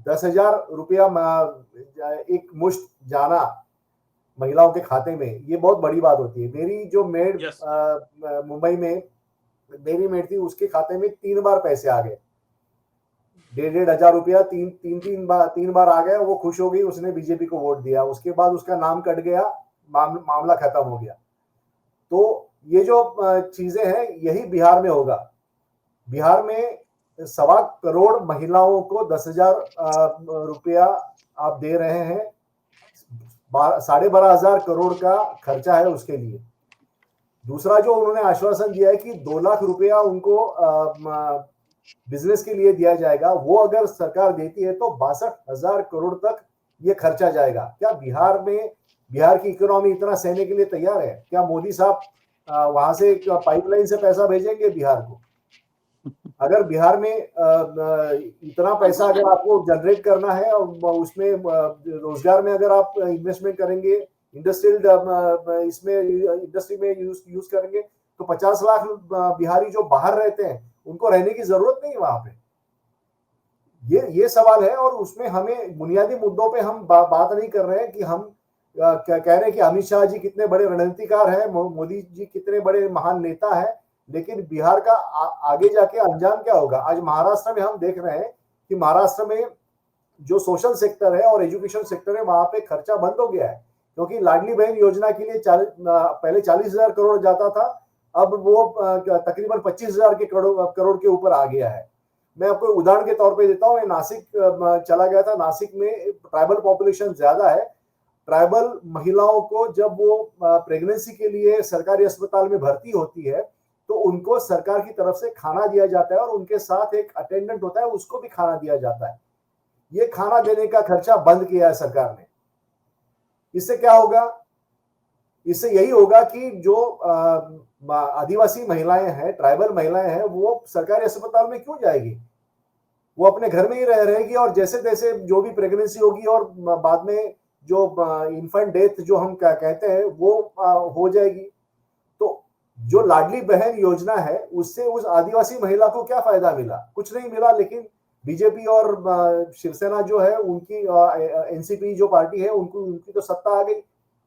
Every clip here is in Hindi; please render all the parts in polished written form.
10,000 रुपया एक मुश्त जाना महिलाओं के खाते में, ये बहुत बड़ी बात होती है। मेरी जो मेड मुंबई में मेरी मेड थी, उसके खाते में 3 बार पैसे आ गए, 1,500 रुपया तीन बार आ गया। वो खुश हो गई, उसने बीजेपी को वोट दिया, उसके बाद उसका नाम कट गया, मामला खत्म हो गया। तो ये जो चीजें हैं, यही बिहार में होगा। बिहार में 1.25 करोड़ महिलाओं को 10,000 रुपया आप दे रहे हैं, 12,500 करोड़ का खर्चा है उसके लिए। दूसरा जो उन्होंने आश्वासन दिया है कि 2 लाख रुपया उनको बिजनेस के लिए दिया जाएगा, वो अगर सरकार देती है तो 62,000 करोड़ तक ये खर्चा जाएगा। क्या बिहार की इकोनॉमी इतना सहने के लिए तैयार है? क्या मोदी साहब वहां से पाइपलाइन से पैसा भेजेंगे बिहार को? अगर बिहार में इतना पैसा अगर आपको जनरेट करना है और उसमें रोजगार में अगर आप इन्वेस्टमेंट करेंगे, इंडस्ट्रियल इसमें इंडस्ट्री में यूज करेंगे, तो 50 लाख बिहारी जो बाहर रहते हैं उनको रहने की जरूरत नहीं है वहां पे। ये सवाल है, और उसमें हमें बुनियादी मुद्दों पे हम बात नहीं कर रहे हैं कि हम कह रहे हैं कि अमित शाह जी कितने बड़े रणनीतिकार हैं, मोदी जी कितने बड़े महान नेता हैं, लेकिन बिहार का आगे जाके अंजाम क्या होगा? आज महाराष्ट्र में हम देख रहे हैं कि महाराष्ट्र में जो सोशल सेक्टर है और एजुकेशन सेक्टर है, वहां पे खर्चा बंद हो गया है, क्योंकि लाडली बहन योजना के लिए पहले 40,000 करोड़ जाता था, अब वो तकरीबन 25,000 करोड़ के ऊपर आ गया है। मैं आपको उदाहरण के तौर पे देता हूँ, नासिक चला गया था। नासिक में ट्राइबल पॉपुलेशन ज्यादा है। ट्राइबल महिलाओं को जब वो प्रेगनेंसी के लिए सरकारी अस्पताल में भर्ती होती है, तो उनको सरकार की तरफ से खाना दिया जाता है, और उनके साथ एक अटेंडेंट होता है, उसको भी खाना दिया जाता है। ये खाना देने का खर्चा बंद किया है सरकार ने। इससे क्या होगा? इससे यही होगा कि जो आदिवासी महिलाएं हैं, ट्राइबल महिलाएं हैं, वो सरकारी अस्पताल में क्यों जाएगी? वो अपने घर में ही रहेगी, और जैसे तैसे जो भी प्रेगनेंसी होगी और बाद में जो इन्फेंट डेथ जो हम कहते हैं वो हो जाएगी। तो जो लाडली बहन योजना है, उससे उस आदिवासी महिला को क्या फायदा मिला? कुछ नहीं मिला। लेकिन बीजेपी और शिवसेना जो है, उनकी एनसीपी जो पार्टी है, उनकी तो सत्ता आ गई,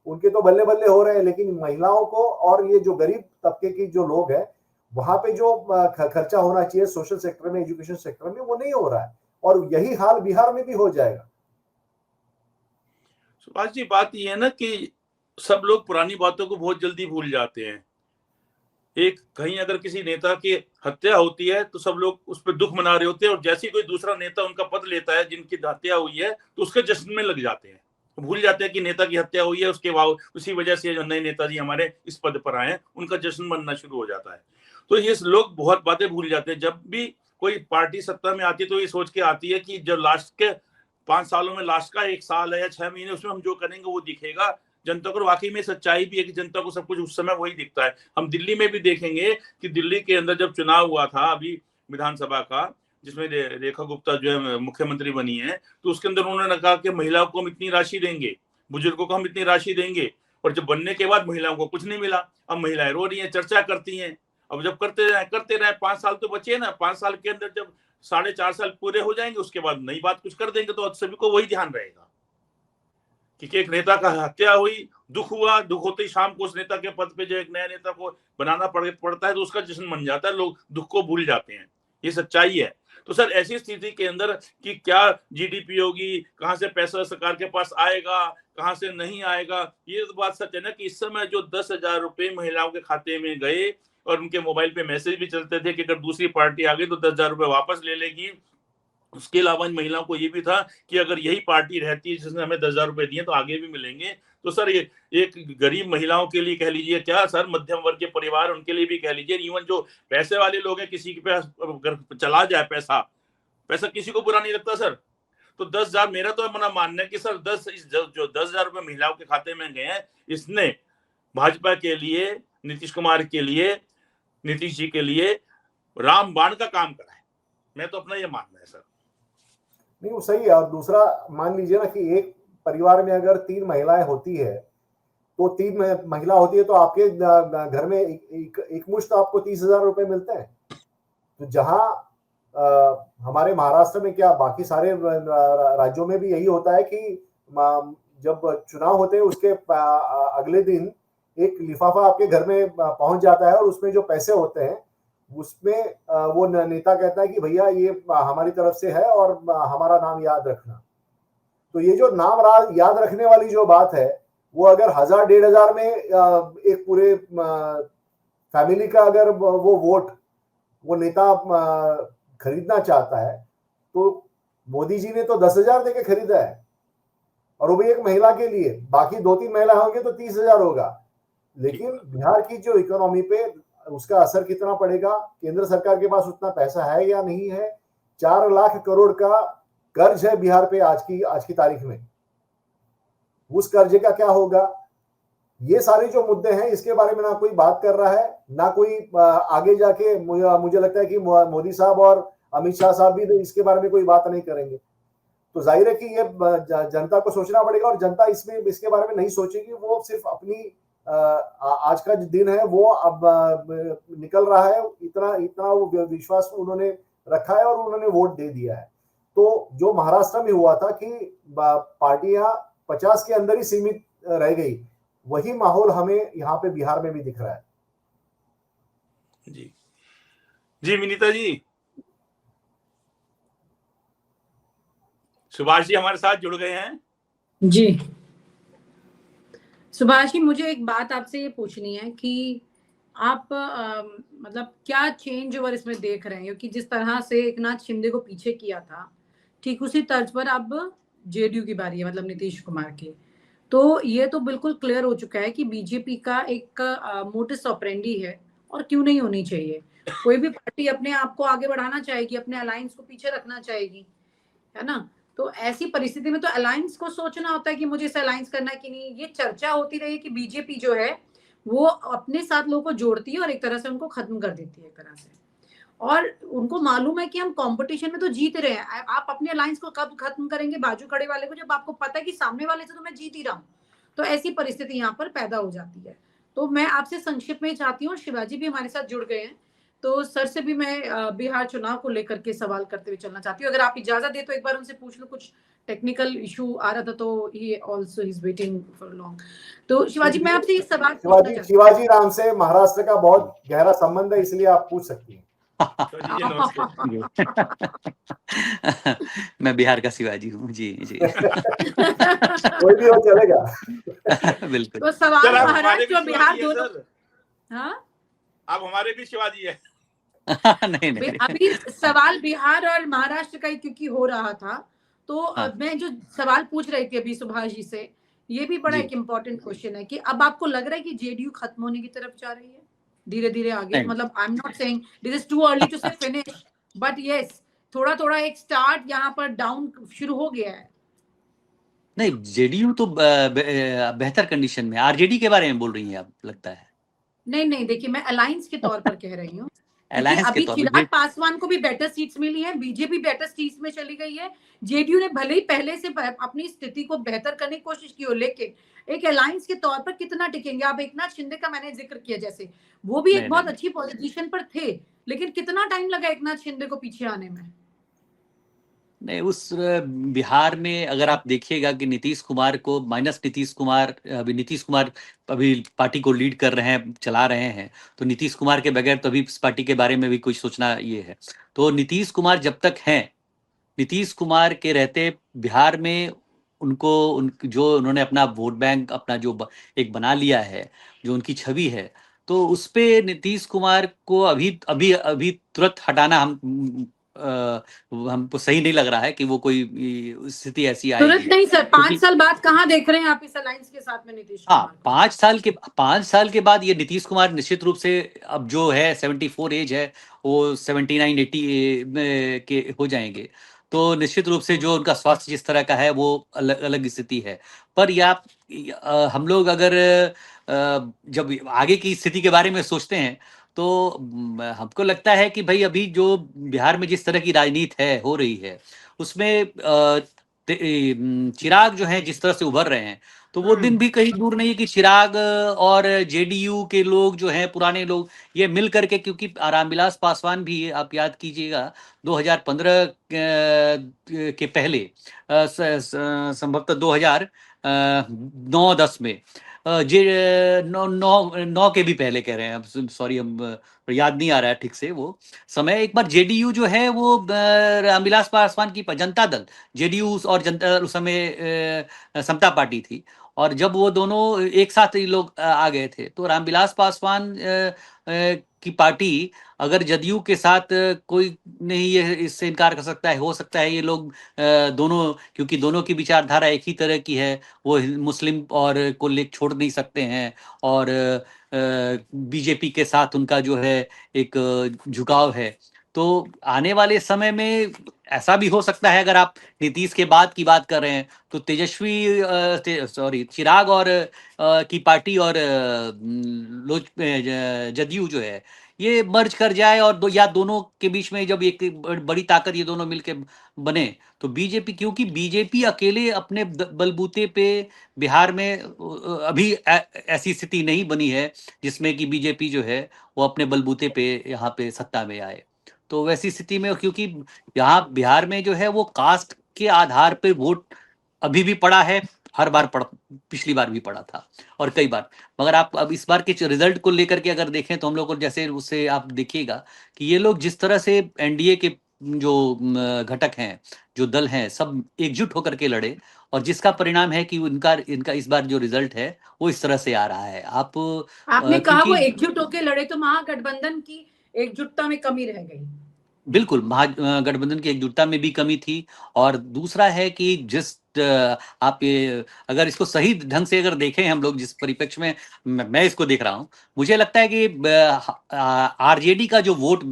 उनके तो बल्ले बल्ले हो रहे हैं। लेकिन महिलाओं को और ये जो गरीब तबके की जो लोग हैं, वहां पे जो खर्चा होना चाहिए सोशल सेक्टर में, एजुकेशन सेक्टर में, वो नहीं हो रहा है, और यही हाल बिहार में भी हो जाएगा। सुभाष जी, बात ये है ना कि सब लोग पुरानी बातों को बहुत जल्दी भूल जाते हैं। एक कहीं अगर किसी नेता की हत्या होती है तो सब लोग उस पर दुख मना रहे होते हैं, और जैसे कोई दूसरा नेता उनका पद लेता है जिनकी हत्या हुई है, तो उसके जश्न में लग जाते हैं। भूल जाते हैं कि नेता की हत्या हुई है, उसके बाद उसी वजह से जो नए नेताजी हमारे इस पद पर आए हैं, उनका जश्न मनना शुरू हो जाता है। तो ये लोग बहुत बातें भूल जाते हैं। जब भी कोई पार्टी सत्ता में आती है तो ये सोच के आती है कि जो लास्ट के 5 सालों में लास्ट का 1 साल है या 6 महीने, उसमें हम जो करेंगे वो दिखेगा जनता को। वाकई में सच्चाई भी है कि जनता को सब कुछ उस समय वही दिखता है। हम दिल्ली में भी देखेंगे कि दिल्ली के अंदर जब चुनाव हुआ था अभी विधानसभा का, जिसमें रेखा गुप्ता जो है मुख्यमंत्री बनी है, तो उसके अंदर उन्होंने कहा कि महिलाओं को हम इतनी राशि देंगे, बुजुर्गों को हम इतनी राशि देंगे, और जब बनने के बाद महिलाओं को कुछ नहीं मिला। अब महिलाएं रो रही हैं, चर्चा करती हैं। अब जब करते रहे 5 साल तो बचे ना, 5 साल के अंदर जब 4.5 साल पूरे हो जाएंगे, उसके बाद नई बात कुछ कर देंगे, तो सभी को वही ध्यान रहेगा कि एक नेता का हत्या हुई, दुख हुआ, दुख होते ही शाम को उस नेता के पद पे जो एक नया नेता को बनाना पड़ता है, तो उसका जश्न बन जाता है, लोग दुख को भूल जाते हैं। ये सच्चाई है। तो सर, ऐसी स्थिति के अंदर कि क्या जीडीपी होगी, कहां से पैसा सरकार के पास आएगा, कहां से नहीं आएगा, ये तो बात सच है ना कि इस समय जो 10,000 रुपए महिलाओं के खाते में गए, और उनके मोबाइल पे मैसेज भी चलते थे कि अगर दूसरी पार्टी आ गई तो 10,000 रुपए वापस ले लेगी। उसके अलावा इन महिलाओं को ये भी था कि अगर यही पार्टी रहती है जिसने हमें 10,000 रुपए दिए तो आगे भी मिलेंगे। तो सर, ये एक गरीब महिलाओं के लिए कह लीजिए, क्या सर, मध्यम वर्ग के परिवार, उनके लिए भी कह लीजिए, इवन जो पैसे वाले लोग हैं, किसी के पास अगर चला जाए पैसा किसी को बुरा नहीं लगता सर। तो 10,000, मेरा तो अपना मानना है कि सर जो 10,000 रुपए महिलाओं के खाते में गए हैं, इसने भाजपा के लिए, नीतीश कुमार के लिए, नीतीश जी के लिए रामबाण का काम करा है। मैं तो अपना ये मानना है सर। नहीं, वो सही है। और दूसरा, मान लीजिए ना कि एक परिवार में अगर 3 महिलाएं होती है, तो 3 महिला होती है, तो आपके घर में एक मुश्त आपको 30,000 रुपए मिलते हैं। तो जहां हमारे महाराष्ट्र में क्या बाकी सारे राज्यों में भी यही होता है कि जब चुनाव होते हैं उसके अगले दिन एक लिफाफा आपके घर में पहुंच जाता है और उसमें जो पैसे होते हैं उसमें वो नेता कहता है कि भैया ये हमारी तरफ से है और हमारा नाम याद रखना। तो ये जो नाम याद रखने वाली जो बात है वो अगर 1000-1500 में एक पूरे फैमिली का अगर वो वोट वो नेता खरीदना चाहता है तो मोदी जी ने तो 10,000 देके खरीदा है, और वो भी एक महिला के लिए। बाकी 2-3 महिला होंगे तो 30,000 होगा। लेकिन बिहार की जो इकोनॉमी पे उसका असर कितना पड़ेगा, केंद्र सरकार के पास उतना पैसा है या नहीं है। 4 लाख करोड़ का कर्ज है बिहार पे आज की तारीख में, उस कर्जे का क्या होगा। ये सारे जो मुद्दे हैं इसके बारे में ना कोई बात कर रहा है, ना कोई आगे जाके मुझे लगता है कि मोदी साहब और अमित शाह साहब भी इसके बारे में कोई बात नहीं करेंगे। तो जाहिर है कि ये जनता को सोचना पड़ेगा, और जनता इसके बारे में नहीं सोचेगी। वो सिर्फ अपनी आज का जो दिन है वो अब निकल रहा है, इतना वो विश्वास उन्होंने रखा है और उन्होंने वोट दे दिया है। तो जो महाराष्ट्र में हुआ था कि पार्टियां 50 के अंदर ही सीमित रह गई, वही माहौल हमें यहाँ पे बिहार में भी दिख रहा है। जी विनीता जी, सुभाष जी हमारे साथ जुड़ गए हैं। जी सुभाष जी, मुझे एक बात आपसे ये पूछनी है कि आप मतलब क्या चेंज ओवर इसमें देख रहे हैं, कि जिस तरह से एकनाथ शिंदे को पीछे किया था ठीक उसी तर्ज पर अब जेडीयू की बारी है, मतलब नीतीश कुमार की। तो ये तो बिल्कुल क्लियर हो चुका है कि बीजेपी का एक मोटिस ऑपरेंडी है, और क्यों नहीं होनी चाहिए। कोई भी पार्टी अपने आप को आगे बढ़ाना चाहेगी, अपने अलायंस को पीछे रखना चाहेगी, है ना। तो ऐसी परिस्थिति में तो अलायंस को सोचना होता है कि मुझे इस अलायंस करना है कि नहीं। ये चर्चा होती रही कि बीजेपी जो है वो अपने साथ लोगों को जोड़ती है और एक तरह से उनको खत्म कर देती है एक तरह से, और उनको मालूम है कि हम कंपटीशन में तो जीत रहे हैं। आप अपने अलायंस को कब खत्म करेंगे बाजू खड़े वाले को, जब आपको पता है कि सामने वाले से तो मैं जीत ही रहा हूँ। तो ऐसी परिस्थिति यहाँ पर पैदा हो जाती है। तो मैं आपसे संक्षिप्त में चाहती हूँ, शिवाजी भी हमारे साथ जुड़ गए हैं, तो सर से भी मैं बिहार चुनाव को लेकर के सवाल करते हुए चलना चाहती हूँ। अगर आप इजाजत दे तो एक बार उनसे पूछ लो, कुछ टेक्निकल इशू आ रहा था तो ही also is waiting for long. तो शिवाजी, मैं आपसे ये सवाल शिवाजी राम से महाराष्ट्र का बहुत गहरा संबंध है, इसलिए आप पूछ सकती हैं। मैं बिहार का शिवाजी हूँ। जी कोई भी हो चलेगा। बिल्कुल। तो सवाल महाराष्ट्र और बिहार दोनों। हाँ, आप हमारे भी शिवाजी है। नहीं अभी सवाल बिहार और महाराष्ट्र का ही क्योंकि हो रहा था, तो मैं जो सवाल पूछ रही थी अभी सुभाष जी से, ये भी बड़ा एक इम्पोर्टेंट क्वेश्चन है कि अब आपको लग रहा है कि जेडीयू खत्म होने की तरफ जा रही है धीरे धीरे आगे। मतलब I am not saying this is too early to say finish, but yes, थोड़ा थोड़ा एक स्टार्ट यहाँ पर डाउन शुरू हो गया है। नहीं, जेडीयू तो बेहतर कंडीशन में। आरजेडी के बारे में बोल रही हैं आप, लगता है? नहीं, देखिए मैं अलायंस के तौर पर कह रही हूँ। अभी चिराग पासवान को भी बेटर सीट्स मिली है, बीजेपी बेटर सीट्स में चली गई है। जेडीयू ने भले ही पहले से अपनी स्थिति को बेहतर करने की कोशिश की हो, लेकिन एक अलायंस के तौर पर कितना टिकेंगे आप। एकनाथ शिंदे का मैंने जिक्र किया, जैसे वो भी एक बहुत अच्छी पोजीशन पर थे, लेकिन कितना टाइम लगा एकनाथ शिंदे को पीछे आने में। नहीं, उस बिहार में अगर आप देखिएगा कि नीतीश कुमार को माइनस नीतीश कुमार अभी पार्टी को लीड कर रहे हैं, चला रहे हैं, तो नीतीश कुमार के बगैर तो अभी इस पार्टी के बारे में भी कुछ सोचना ये है। तो नीतीश कुमार जब तक हैं, नीतीश कुमार के रहते बिहार में जो उन्होंने अपना वोट बैंक अपना जो एक बना लिया है, जो उनकी छवि है, तो उस पे नीतीश कुमार को अभी तुरंत हटाना हमको सही नहीं लग रहा है कि वो कोई स्थिति ऐसी आएगी। तुरंत नहीं सर, 5 साल बाद कहाँ देख रहे हैं आप इस अलायंस के साथ में नीतीश कुमार? हाँ, 5 साल के बाद ये नीतीश कुमार निश्चित रूप से अब जो है 74 एज है, वो 79-80 के हो जाएंगे। तो निश्चित रूप से जो उनका स्वास्थ्य जिस तरह का है वो अलग स्थिति है। पर हम लोग अगर जब आगे की स्थिति के बारे में सोचते हैं तो हमको लगता है कि भाई अभी जो बिहार में जिस तरह की राजनीति हो रही है, उसमें चिराग जो है जिस तरह से उभर रहे हैं, तो वो दिन भी कहीं दूर नहीं है कि चिराग और जेडीयू के लोग जो हैं, पुराने लोग, ये मिल करके, क्योंकि रामविलास पासवान भी, आप याद कीजिएगा, 2015 के पहले संभवतः 2009-10 में, जे नौ नौ नौ के भी पहले कह रहे हैं, अब सॉरी, हम याद नहीं आ रहा है ठीक से वो समय। एक बार जेडीयू जो है वो रामविलास पासवान की जनता दल, जेडीयू और जनता दल उस समय समता पार्टी थी, और जब वो दोनों एक साथ ये लोग आ गए थे, तो रामविलास पासवान की पार्टी अगर जदयू के साथ कोई नहीं ये इससे इनकार कर सकता है, हो सकता है ये लोग दोनों, क्योंकि दोनों की विचारधारा एक ही तरह की है, वो मुस्लिम और को ले छोड़ नहीं सकते हैं, और बीजेपी के साथ उनका जो है एक झुकाव है। तो आने वाले समय में ऐसा भी हो सकता है, अगर आप नीतीश के बाद की बात कर रहे हैं, तो सॉरी, चिराग और की पार्टी और जदयू जो है ये मर्ज कर जाए, और या दोनों के बीच में जब एक बड़ी ताकत ये दोनों मिलके बने, तो बीजेपी, क्योंकि बीजेपी अकेले अपने बलबूते पे बिहार में अभी ऐसी स्थिति नहीं बनी है जिसमें कि बीजेपी जो है वो अपने बलबूते पे यहाँ पे सत्ता में आए। तो वैसी स्थिति में, क्योंकि यहाँ बिहार में जो है वो कास्ट के आधार पे वोट अभी भी पड़ा है, हर बार पिछली बार भी पड़ा था और कई बार, मगर आप अब इस बार के रिजल्ट को लेकर के अगर देखें, तो हम लोग को जैसे उससे आप देखिएगा कि ये लोग जिस तरह से एनडीए के जो घटक हैं, जो दल हैं, सब एकजुट होकर के लड़े, और जिसका परिणाम है कि इनका इनका इस बार जो रिजल्ट है वो इस तरह से आ रहा है। आपने कहा वो क्योंकि एकजुट होकर लड़े, तो महागठबंधन की एकजुटता में कमी रह गई। बिल्कुल, महागठबंधन की एकजुटता में भी कमी थी, और दूसरा है कि जिस आप ये अगर इसको सही ढंग से अगर देखें हम लोग, जिस परिप्रेक्ष्य में मैं इसको देख रहा हूं, मुझे लगता है कि आरजेडी का जो वोट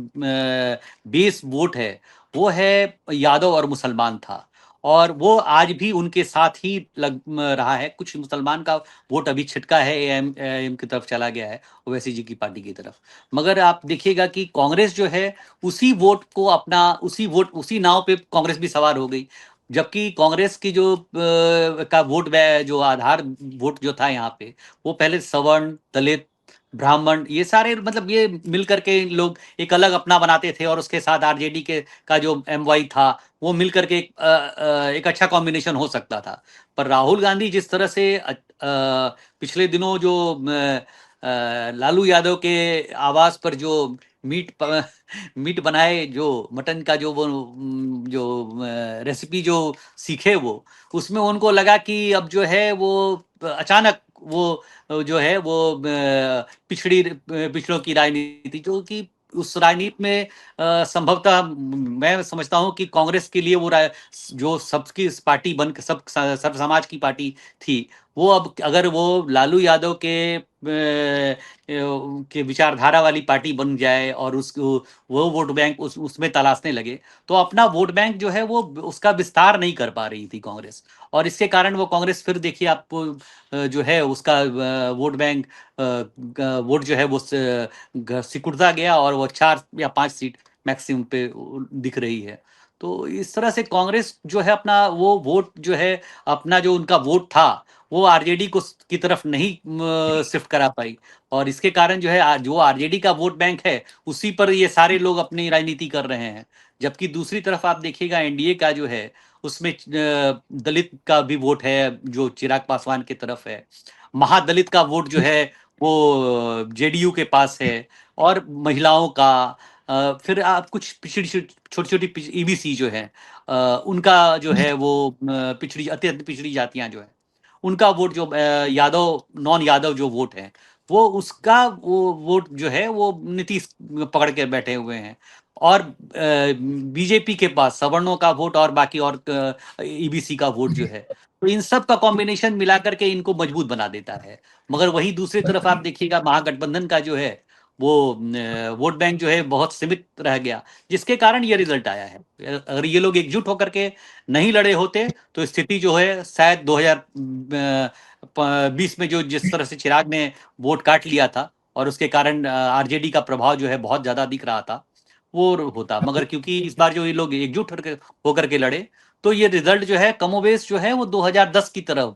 बेस वोट है वो है यादव और मुसलमान था, और वो आज भी उनके साथ ही लग रहा है। कुछ मुसलमान का वोट अभी छिटका है, एएम की तरफ चला गया है, ओवैसी जी की पार्टी की तरफ, मगर आप देखिएगा कि कांग्रेस जो है उसी वोट को अपना, उसी नाव पे कांग्रेस भी सवार हो गई, जबकि कांग्रेस की जो का वोट जो आधार वोट जो था यहाँ पे, वो पहले सवर्ण, दलित, ब्राह्मण, ये सारे, मतलब ये मिलकर के लोग एक अलग अपना बनाते थे, और उसके साथ आरजेडी के का जो एमवाई था वो मिलकर के एक अच्छा कॉम्बिनेशन हो सकता था। पर राहुल गांधी जिस तरह से पिछले दिनों जो लालू यादव के आवास पर जो मीट बनाए, जो मटन का जो वो जो रेसिपी जो सीखे, वो उसमें उनको लगा कि अब जो है वो अचानक वो जो है वो पिछड़ों की राजनीति, जो कि उस राजनीति में संभवतः मैं समझता हूं कि कांग्रेस के लिए वो जो सबकी पार्टी बन सब समाज की पार्टी थी, वो अब अगर वो लालू यादव के विचारधारा वाली पार्टी बन जाए और उसको वो वोट बैंक उसमें तलाशने लगे, तो अपना वोट बैंक जो है वो उसका विस्तार नहीं कर पा रही थी कांग्रेस, और इसके कारण वो कांग्रेस फिर देखिए आपको जो है उसका वोट बैंक वोट जो है वो सिकुड़ता गया, और वो 4 या 5 सीट मैक्सिमम पे दिख रही है। तो इस तरह से कांग्रेस जो है अपना वो वोट जो है, अपना जो उनका वोट था वो आरजेडी को की तरफ नहीं शिफ्ट करा पाई, और इसके कारण जो है जो आरजेडी का वोट बैंक है उसी पर ये सारे लोग अपनी राजनीति कर रहे हैं। जबकि दूसरी तरफ आप देखिएगा एनडीए का जो है उसमें दलित का भी वोट है जो चिराग पासवान की तरफ है, महादलित का वोट जो है वो जेडीयू के पास है, और महिलाओं का फिर आप कुछ छोटी छोटी ईबीसी जो है उनका जो है वो अत्यंत पिछड़ी जातियां जो है उनका वोट, जो यादव नॉन यादव जो वोट है वो उसका वो वोट जो है वो नीतीश पकड़ के बैठे हुए हैं, और बीजेपी के पास सवर्णों का वोट और बाकी और ईबीसी का वोट जो है, तो इन सब का कॉम्बिनेशन मिला करके इनको मजबूत बना देता है। मगर वही दूसरी तरफ आप देखिएगा महागठबंधन का जो है वो वोट बैंक जो है बहुत सीमित रह गया, जिसके कारण ये रिजल्ट आया है। अगर ये लोग एकजुट होकर के नहीं लड़े होते तो स्थिति जो है शायद 2020 में जो जिस तरह से चिराग ने वोट काट लिया था और उसके कारण आरजेडी का प्रभाव जो है बहुत ज्यादा दिख रहा था वो होता, मगर क्योंकि इस बार जो ये लोग एकजुट होकर के लड़े तो ये रिजल्ट जो है कमोबेश जो है वो 2010 की तरह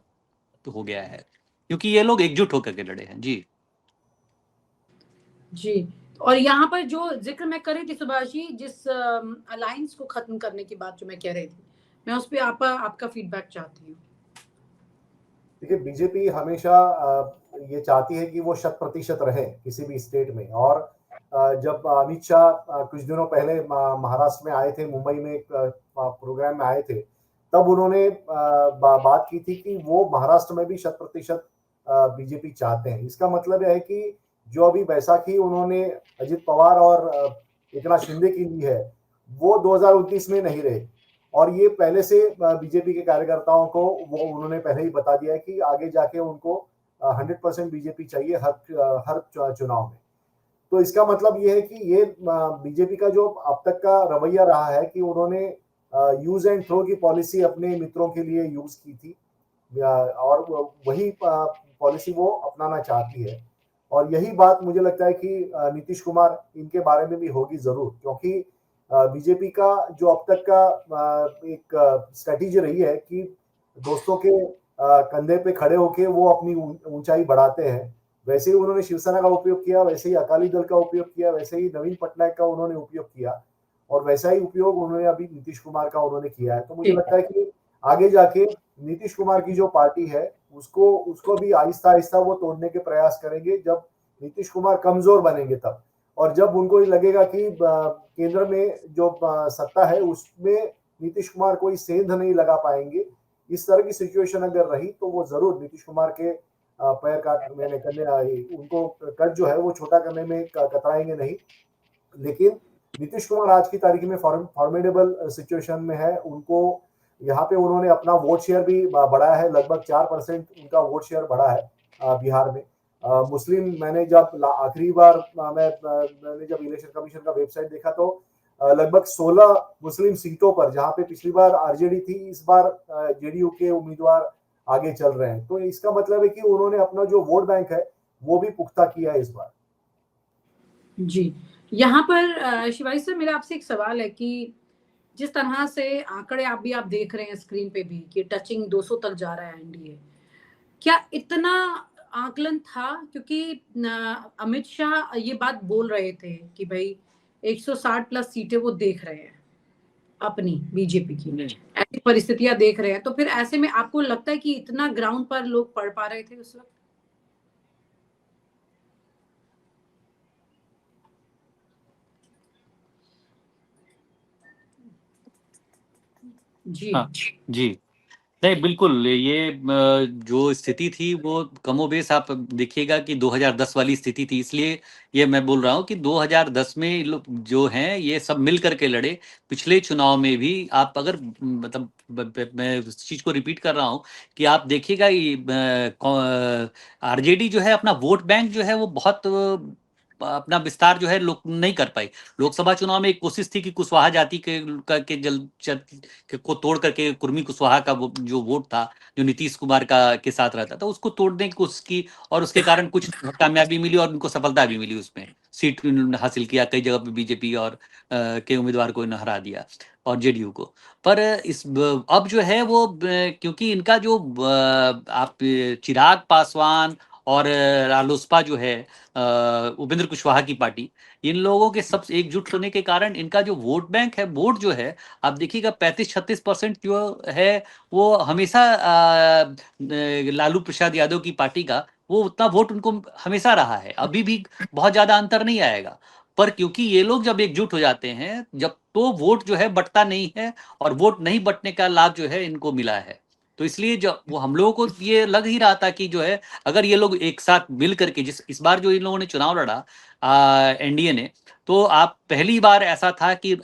हो गया है, क्योंकि ये लोग एकजुट होकर के लड़े हैं। जी जी। और यहाँ पर जो जिक्र मैं कर रही थी सुभाष जी, जिस अलायंस को खत्म करने की बात जो मैं कह रही थी, मैं उस पर आपका फीडबैक चाहती हूँ। देखिए, बीजेपी हमेशा ये चाहती है कि वो 100% रहे किसी भी स्टेट में। और जब अमित शाह कुछ दिनों पहले महाराष्ट्र में आए थे, मुंबई में एक प्रोग्राम में आए थे, तब उन्होंने बात की थी कि वो महाराष्ट्र में भी 100% बीजेपी चाहते हैं। इसका मतलब यह है कि जो अभी बैसाखी उन्होंने अजित पवार और एकनाथ शिंदे की ली है, वो 2029 में नहीं रहे। और ये पहले से बीजेपी के कार्यकर्ताओं को वो उन्होंने पहले ही बता दिया है कि आगे जाके उनको 100% बीजेपी चाहिए हर चुनाव में। तो इसका मतलब ये है कि ये बीजेपी का जो अब तक का रवैया रहा है कि उन्होंने यूज एंड थ्रो की पॉलिसी अपने मित्रों के लिए यूज की थी, और वही पॉलिसी वो अपनाना चाहती है। और यही बात मुझे लगता है कि नीतीश कुमार इनके बारे में भी होगी जरूर, क्योंकि बीजेपी का जो अब तक का एक स्ट्रेटेजी रही है कि दोस्तों के कंधे पे खड़े होके वो अपनी ऊंचाई बढ़ाते हैं। वैसे ही उन्होंने शिवसेना का उपयोग किया, वैसे ही अकाली दल का उपयोग किया, वैसे ही नवीन पटनायक का उन्होंने उपयोग किया, और वैसा ही उपयोग उन्होंने अभी नीतीश कुमार का उन्होंने किया है। तो मुझे लगता है कि आगे जाके नीतीश कुमार की जो पार्टी है उसको भी आहिस्ता आहिस्ता वो तोड़ने के प्रयास करेंगे, जब नीतीश कुमार कमजोर बनेंगे तब। और जब उनको ये लगेगा कि केंद्र में जो सत्ता है उसमें नीतीश कुमार कोई सेंध नहीं लगा पाएंगे, इस तरह की सिचुएशन अगर रही तो वो जरूर नीतीश कुमार के पैर करने उनको कट जो है वो छोटा करने में कतराएंगे नहीं। लेकिन नीतीश कुमार आज की तारीख में फॉर्मेडेबल सिचुएशन में है। उनको यहाँ पे उन्होंने अपना वोट शेयर भी बढ़ाया है, लगभग 4% उनका वोट शेयर बढ़ा है बिहार में। मुस्लिम, मैंने जब आखिरी बार मैंने जब इलेक्शन कमीशन का वेबसाइट देखा तो लगभग 16 मुस्लिम सीटों पर, जहां पे पिछली बार आरजेडी थी, इस बार जेडीयू के उम्मीदवार आगे चल रहे हैं। तो इसका मतलब है कि उन्होंने अपना जो वोट बैंक है वो भी पुख्ता किया है इस बार। जी, यहाँ पर शिवाजी सर, मेरा आपसे एक सवाल है कि जिस तरह से आंकड़े आप देख रहे हैं स्क्रीन पे भी कि टचिंग 200 तक जा रहा है एनडीए, क्या इतना आकलन था? क्योंकि अमित शाह ये बात बोल रहे थे कि भाई 160 प्लस सीटें वो देख रहे हैं अपनी बीजेपी की, ऐसी परिस्थितियां देख रहे हैं। तो फिर ऐसे में आपको लगता है कि इतना ग्राउंड पर लोग पढ़ पा रहे थे उस वक्त? जी हाँ जी, नहीं बिल्कुल, ये जो स्थिति थी वो कमोबेश आप देखिएगा कि 2010 वाली स्थिति थी। इसलिए ये मैं बोल रहा हूँ कि 2010 में लोग जो हैं ये सब मिल करके लड़े। पिछले चुनाव में भी आप अगर मतलब मैं उस चीज को रिपीट कर रहा हूँ कि आप देखिएगा आरजेडी जो है अपना वोट बैंक जो है वो बहुत अपना विस्तार जो है लोग नहीं कर पाई। लोकसभा चुनाव में एक कोशिश थी कि कुशवाहा जाति के को तोड़ करके कुर्मी कुशवाहा का जो वोट था जो नीतीश कुमार के साथ रहता था उसको तोड़ने की कोशिश की, और उसके कारण कुछ कामयाबी मिली और उनको सफलता भी मिली, उसमें सीट हासिल किया, कई जगह पे बीजेपी और के उम्मीदवार को हरा दिया और जेडीयू को। पर अब जो है वो क्योंकि इनका जो आप चिराग पासवान और रालोसपा जो है उपेंद्र कुशवाहा की पार्टी, इन लोगों के सब एकजुट होने के कारण इनका जो वोट बैंक है, वोट जो है आप देखिएगा 35-36% जो है वो हमेशा लालू प्रसाद यादव की पार्टी का वो उतना वोट उनको हमेशा रहा है। अभी भी बहुत ज्यादा अंतर नहीं आएगा, पर क्योंकि ये लोग जब एकजुट हो जाते हैं जब तो वोट जो है बंटता नहीं है, और वोट नहीं बंटने का लाभ जो है इनको मिला है। तो इसलिए जब वो हम लोगों को ये लग ही रहा था कि जो है अगर ये लोग एक साथ मिल करके इस बार जो इन लोगों ने चुनाव लड़ा एनडीए ने, तो आप पहली बार ऐसा था कि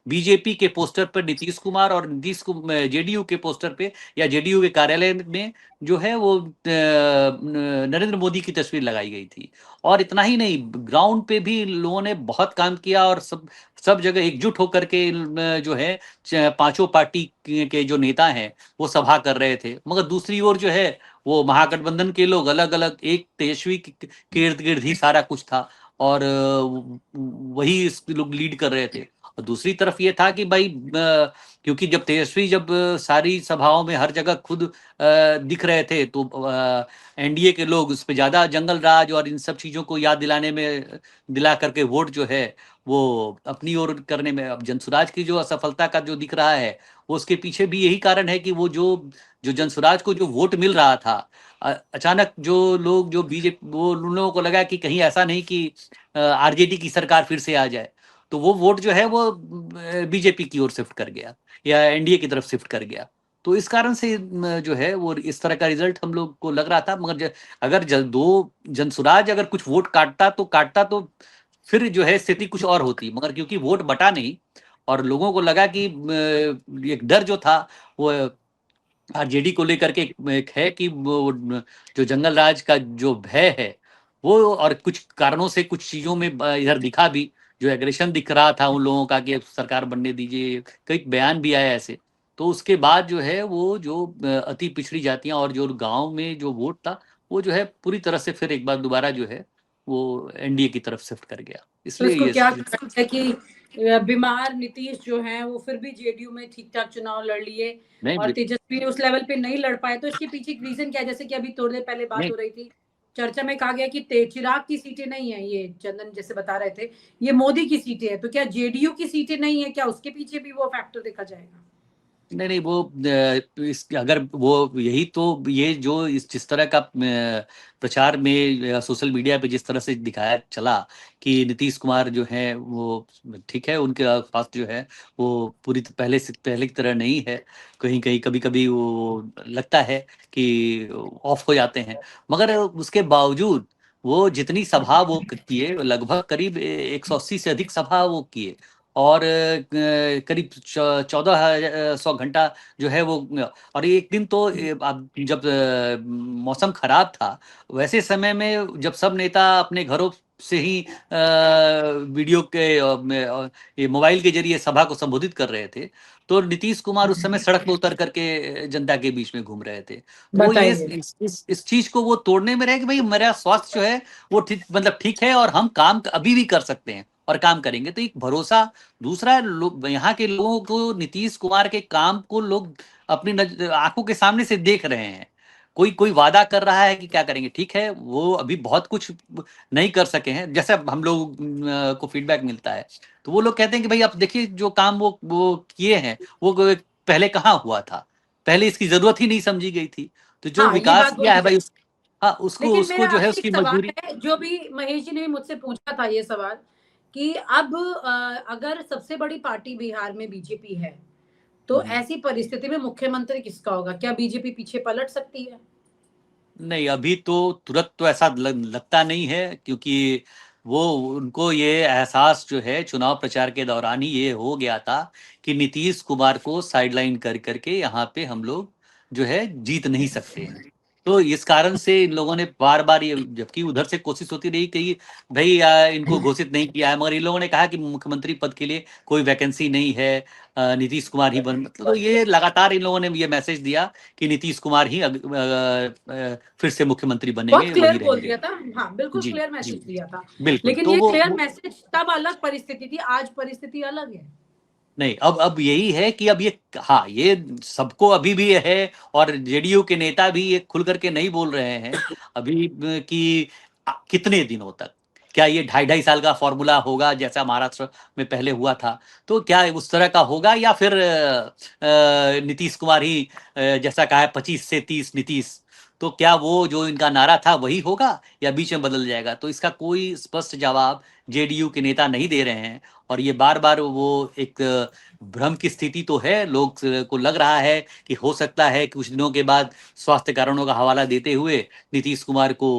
बीजेपी के पोस्टर पर नीतीश कुमार और जेडीयू के पोस्टर पे या जेडीयू के कार्यालय में जो है वो नरेंद्र मोदी की तस्वीर लगाई गई थी। और इतना ही नहीं, ग्राउंड पे भी लोगों ने बहुत काम किया और सब जगह एकजुट होकर के जो है पांचों पार्टी के जो नेता हैं वो सभा कर रहे थे। मगर दूसरी ओर जो है वो महागठबंधन के लोग अलग अलग, एक तेजस्वी के इर्द गिर्द ही सारा कुछ था और वही लोग लीड कर रहे थे। और दूसरी तरफ ये था कि भाई क्योंकि जब तेजस्वी जब सारी सभाओं में हर जगह खुद दिख रहे थे, तो एनडीए के लोग उस पर ज्यादा जंगल राज और इन सब चीजों को याद दिला करके वोट जो है वो अपनी ओर करने में, अब जनसुराज की जो असफलता का जो दिख रहा है वो उसके पीछे भी यही कारण है कि वो जो जनसुराज को जो वोट मिल रहा था, अचानक जो लोग जो बीजेपी, वो उन लोगों को लगा कि कहीं ऐसा नहीं कि आरजेडी की सरकार फिर से आ जाए, तो वो वोट जो है वो बीजेपी की ओर शिफ्ट कर गया या एनडीए की तरफ शिफ्ट कर गया। तो इस कारण से जो है वो इस तरह का रिजल्ट हम लोग को लग रहा था। मगर अगर जनसुराज अगर कुछ वोट काटता तो फिर जो है स्थिति कुछ और होती, मगर क्योंकि वोट बटा नहीं और लोगों को लगा कि एक डर जो था वो आरजेडी को लेकर के एक है कि वो जो जंगल राज का जो भय है वो, और कुछ कारणों से कुछ चीजों में इधर दिखा भी, जो एग्रेशन दिख रहा था उन लोगों का कि सरकार बनने दीजिए, कई बयान भी आया ऐसे। तो उसके बाद जो है वो जो अति पिछड़ी जातियां और जो गांव में जो वोट था वो जो है पूरी तरह से फिर एक बार दोबारा जो है वो एनडीए की तरफ शिफ्ट कर गया। तो इसलिए इसको ये क्या है कि बीमार नीतीश जो है वो फिर भी जेडीयू में ठीक ठाक चुनाव लड़ लिए और तेजस्वी उस लेवल पे नहीं लड़ पाए, तो इसके पीछे एक रीजन क्या है? जैसे कि अभी थोड़ी देर पहले बात हो रही थी, चर्चा में कहा गया कि चिराग की सीटें नहीं है, ये चंदन जैसे बता रहे थे ये मोदी की सीटें है, तो क्या जेडीयू की सीटें नहीं है? क्या उसके पीछे भी वो फैक्टर देखा जाएगा? नहीं वो अगर वो यही तो ये जो जिस तरह का प्रचार में सोशल मीडिया पे जिस तरह से दिखाया चला कि नीतीश कुमार जो है वो ठीक है, उनके पास जो है वो पहले की तरह नहीं है, कहीं कहीं कभी कभी वो लगता है कि ऑफ हो जाते हैं, मगर उसके बावजूद वो जितनी सभा वो किए, लगभग करीब 180 से अधिक सभा वो किए और करीब 1400 घंटा जो है वो, और एक दिन तो जब मौसम खराब था वैसे समय में जब सब नेता अपने घरों से ही वीडियो के मोबाइल के जरिए सभा को संबोधित कर रहे थे, तो नीतीश कुमार उस समय सड़क पर उतर करके जनता के बीच में घूम रहे थे। तो वो ये इस चीज को वो तोड़ने में रहे कि भाई मेरा स्वास्थ्य जो है वो ठीक है और हम काम अभी भी कर सकते हैं और काम करेंगे, तो एक भरोसा। दूसरा, यहाँ के लोगों को नीतीश कुमार के काम को लोग अपनी आंखों के सामने से देख रहे हैं। कोई वादा कर रहा है कि क्या करेंगे, ठीक है वो अभी बहुत कुछ नहीं कर सके हैं, जैसे हम लोग को फीडबैक मिलता है, तो वो लोग कहते हैं कि भाई आप देखिए जो काम वो किए हैं वो पहले कहाँ हुआ था, पहले इसकी जरूरत ही नहीं समझी गई थी। तो जो विकास किया है भाई उसको जो है उसकी मजबूरी। जो भी महेश जी ने भी मुझसे पूछा था ये सवाल कि अब अगर सबसे बड़ी पार्टी बिहार में बीजेपी है तो ऐसी परिस्थिति में मुख्यमंत्री किसका होगा? क्या बीजेपी पीछे पलट सकती है? नहीं, अभी तो तुरंत तो ऐसा लगता नहीं है, क्योंकि वो उनको ये एहसास जो है चुनाव प्रचार के दौरान ही ये हो गया था कि नीतीश कुमार को साइडलाइन कर करके यहाँ पे हम लोग जो है जीत नहीं सकते हैं। तो इस कारण से इन लोगों ने बार बार ये, जबकि उधर से कोशिश होती रही कि भाई इनको घोषित नहीं किया है, मगर इन लोगों ने कहा कि मुख्यमंत्री पद के लिए कोई वैकेंसी नहीं है, नीतीश कुमार ही बन, तो ये लगातार इन लोगों ने ये मैसेज दिया कि नीतीश कुमार ही फिर से मुख्यमंत्री बनेंगे। बहुत क्लियर बोल दिया था, हाँ बिल्कुल क्लियर मैसेज दिया था, लेकिन तो ये क्लियर मैसेज तब अलग परिस्थिति थी, आज परिस्थिति अलग है। नहीं, अब यही है कि अब ये, हाँ ये सबको अभी भी है, और जेडीयू के नेता भी ये खुल करके नहीं बोल रहे हैं अभी कि कितने दिनों तक, क्या ये 2.5 साल का फॉर्मूला होगा जैसा महाराष्ट्र में पहले हुआ था, तो क्या उस तरह का होगा, या फिर नीतीश कुमार ही जैसा कहा है 25 से 30 नीतीश, तो क्या वो जो इनका नारा था वही होगा या बीच में बदल जाएगा? तो इसका कोई स्पष्ट जवाब जेडीयू के नेता नहीं दे रहे हैं, और ये बार बार वो एक भ्रम की स्थिति तो है, लोग को लग रहा है कि हो सकता है कुछ दिनों के बाद स्वास्थ्य कारणों का हवाला देते हुए नीतीश कुमार को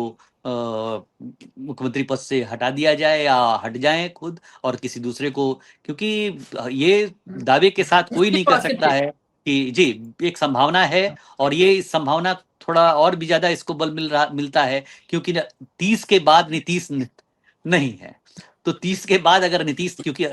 मुख्यमंत्री पद से हटा दिया जाए या हट जाए खुद और किसी दूसरे को, क्योंकि ये दावे के साथ कोई नहीं कर सकता है कि जी एक संभावना है, और ये इस संभावना थोड़ा और भी ज्यादा इसको बल मिलता है क्योंकि 30 के बाद नीतीश नहीं है, तो 30 के बाद अगर नीतीश, क्योंकि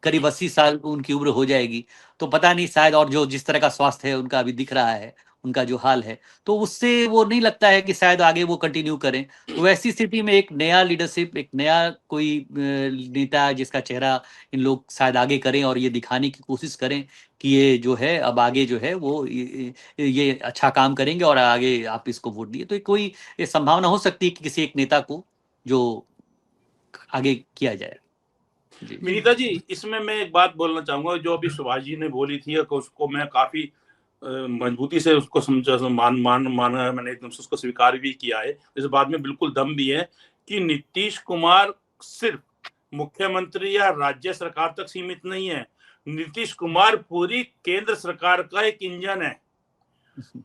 करीब 80 साल उनकी उम्र हो जाएगी, तो पता नहीं शायद, और जो जिस तरह का स्वास्थ्य है उनका अभी दिख रहा है उनका जो हाल है, तो उससे वो नहीं लगता है कि शायद आगे वो कंटिन्यू करें। तो ऐसी स्थिति में एक नया लीडरशिप, एक नया कोई नेता जिसका चेहरा इन लोग शायद आगे करें और ये दिखाने की कोशिश करें कि ये जो है अब आगे जो है वो ये अच्छा काम करेंगे और आगे आप इसको वोट दिए, तो कोई ये संभावना हो सकती है कि किसी एक नेता को जो आगे किया जाए। जी विनीता जी, इसमें मैं एक बात बोलना चाहूंगा, जो अभी सुभाष जी ने बोली थी उसको मैं काफी मजबूती से उसको समझा, माना है मैंने, एकदम से उसको स्वीकार भी किया है, इस बात में बिल्कुल दम भी है कि नीतीश कुमार सिर्फ मुख्यमंत्री या राज्य सरकार तक सीमित नहीं है। नीतीश कुमार पूरी केंद्र सरकार का एक इंजन है।